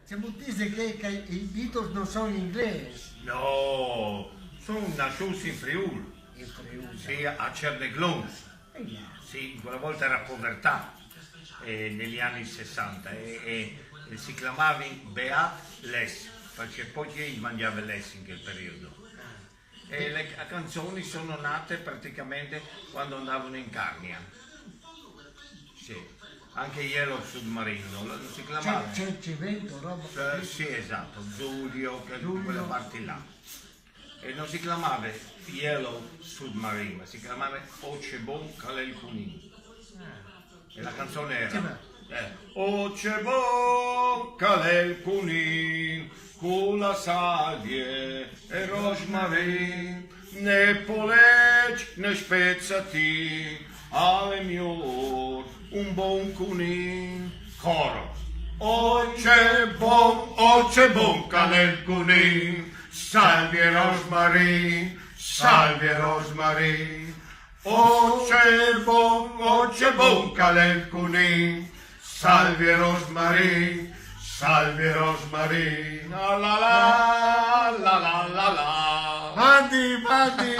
Se mi dice che i Beatles non sono inglesi, No, sono nasciuti in Friuli, in Friuli. sì, a Cerneglons. Yeah. Sì, quella volta era povertà, negli anni 60, e si chiamava Beat Les, perché poi chi mangiava Les in quel periodo. E le canzoni sono nate praticamente quando andavano in Carnia. Sì, anche Yellow Submarino, non si chiamava? C'è vento, roba. Sì, esatto, Giulio, Giulio. quelle parti là. E non si chiamava Yellow Submarine, ma si chiamava Oce Bon Kalel Kunin. E la canzone era Oce Bon Kalel Kunin, con la salvie e rosmarin, ne polec ne spezzati, ale mior, un buon cunin. Coro. Oce bon Kalel Kunin, salve rosmarin, salve rosmarin. Oce bon Kalel Kunin, salve rosmarin, salve rosmarin. La la la la la la la. Mandi, mandi!